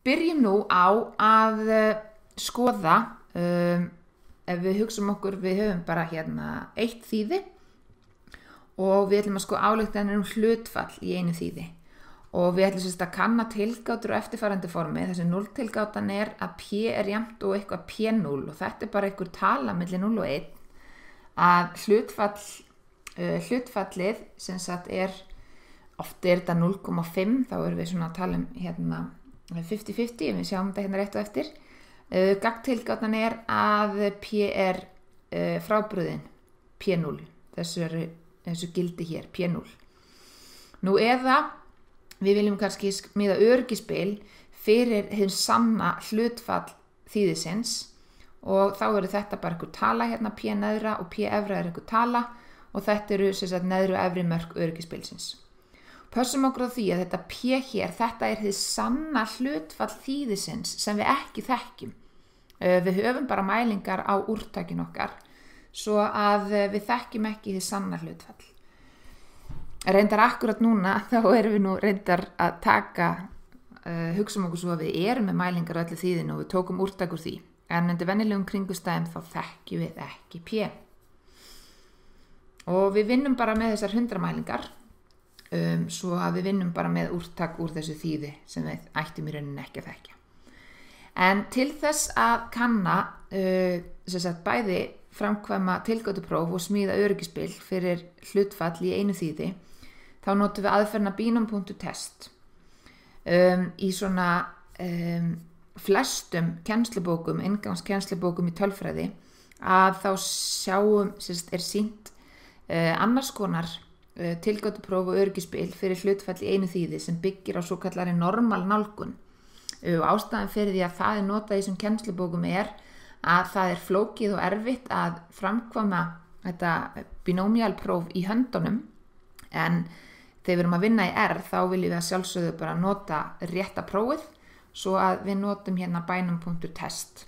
byrjum nú á að skoða, ef við hugsum okkur, við höfum bara hérna eitt þýði og við ætlum að sko ályktanir hlutfall í einu þýði og við ætlum sérst að kanna tilgátur á eftirfarandi formi. Þessi 0 tilgátan að p jafnt og eitthvað p0 og þetta bara einhver tala milli 0 og 1 að hlutfallið sem sagt oft þetta 0,5, þá erum við svona að tala hérna 50-50, við sjáum þetta hérna rétt og eftir. Gagntilgátan að p frábrugðin p0, þessu gildi hér p0. Nú eða við viljum kannski smíða öryggisspil fyrir hinn sanna hlutfall þýðisins og þá þetta bara einhver tala hérna p neðra og p efra einhver tala og þetta eru sem sagt neðri og efri mörk öryggisspilsins. Pössum okkur á því að þetta p hér, þetta hið sanna hlutfall þýðisins sem við ekki þekkjum. Við höfum bara mælingar á úrtakin okkar svo að við þekkjum ekki hið sanna hlutfall. Reyndar akkurat núna þá erum við nú reyndar að taka, hugsum okkur svo að við erum með mælingar á öllu þýðinu og við tókum úrtak úr því. En undir venjulegum kringumstæðum þá þekkjum við ekki p. Og við vinnum bara með þessar 100 mælingar. Svo að við vinnum bara með úrtak úr þessu þýði sem við ættum í rauninni ekki að þekkja. En til þess að kanna bæði framkvæma tilgátupróf og smíða öryggisspil fyrir hlutfall í einu þýði, þá notum við aðferðina binum.test. Í svona flestum kennslubókum, inngangskenslubókum í tölfræði, að þá sjáum, sýnt annars konar tilgátupróf og öryggisspil fyrir hlutfall í einu þýði sem byggir á svokallari normal nálgun. Og ástæðan fyrir því að það notað í þessum kennslubókum að það flókið og erfitt að framkvæma þetta binómialpróf í höndunum, en þegar við erum að vinna í R þá viljum við að sjálfsögðu bara nota rétta prófið svo að við notum hérna binum.test.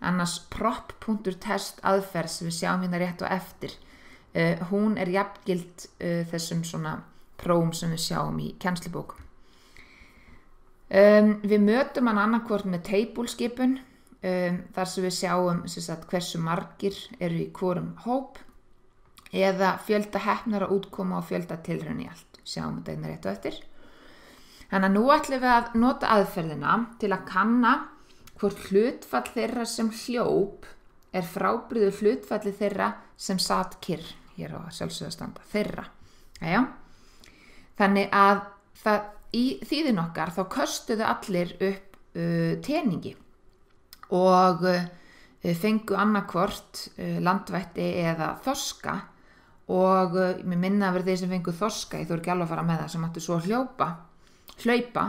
Annars prop.test aðferð sem við sjáum hérna rétt og eftir, hún jafngild þessum svona prófum sem við sjáum í kennslubókum. Við mötum hann annarkvort með table-skipun, þar sem við sjáum hversu margir eru í hvorum hóp eða fjölda heppnara útkoma og fjölda tilraun í allt. Sjáum þetta einnig rétt og eftir. Þannig að nú ætlum við að nota aðferðina til að kanna hvort hlutfall þeirra sem hljóp frábrugðið hlutfalli þeirra sem sat kyrr. Hér á sjálfsögðu að standa þeirra. Jæja. Þannig að í þýðin okkar þá köstuðu allir upp teningi og fengu annarkvort landvætti eða þorska og mér minna að vera þeir sem fengu þorska, ég þór ekki alveg að fara með það, sem áttu svo að hlaupa,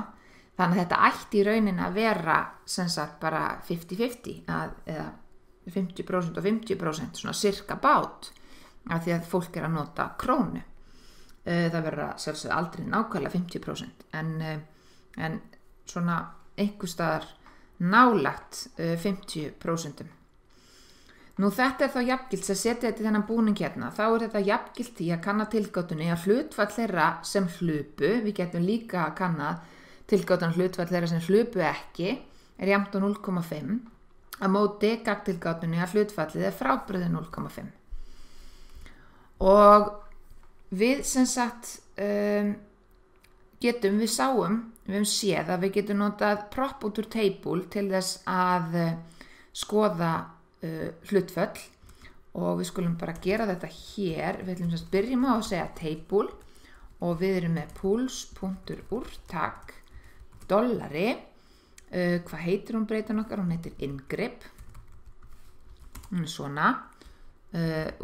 þannig að þetta ætti í rauninni að vera sem sagt bara 50-50 eða 50% og 50%, svona sirka bát, af því að fólk að nota krónu. Það verður sjálfsögðu aldrei nákvæmlega 50%, en svona einhvers staðar nálagt 50%. Nú þetta þá jafngilt, að setja þetta í þennan búning hérna, þá þetta jafngilt í að kanna tilgátunni að hlutfall þeirra sem hlupu, við getum líka að kanna tilgátunni hlutfall þeirra sem hlupu ekki, jafnt á 0,5, að móti gagntilgátunni að hlutfallið frábrugðið 0,5. Og við sem sagt við höfum séð að við getum notað prop út úr table til þess að skoða hlutföll og við skulum bara gera þetta hér. Við ætlum að byrjum á að segja table og við erum með puls.úrtak dollari, hvað heitir hún breytan okkar? Hún heitir ingrip, svona, ég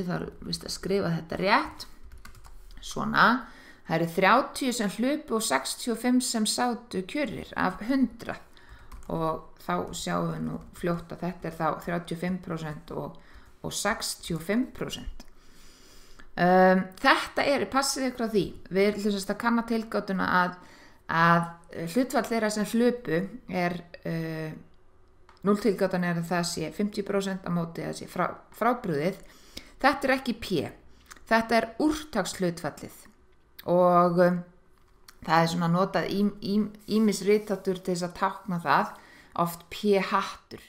þarf að skrifa þetta rétt. Svona, það eru 30 sem hlupu og 65 sem sátu kjörrir af 100 og þá sjáum við nú fljótt að þetta þá 35% og 65%. Þetta passið ykkur á því, við ætlum að kanna tilgátuna að hlutfall þeirra sem hlupu 0 tilgátan að það sé 50% á móti að það sé frábrugðið. Þetta ekki p. Þetta úrtakshlutfallið og Það svona notað ýmis rithátur til þess að tákna það, oft p-hattur.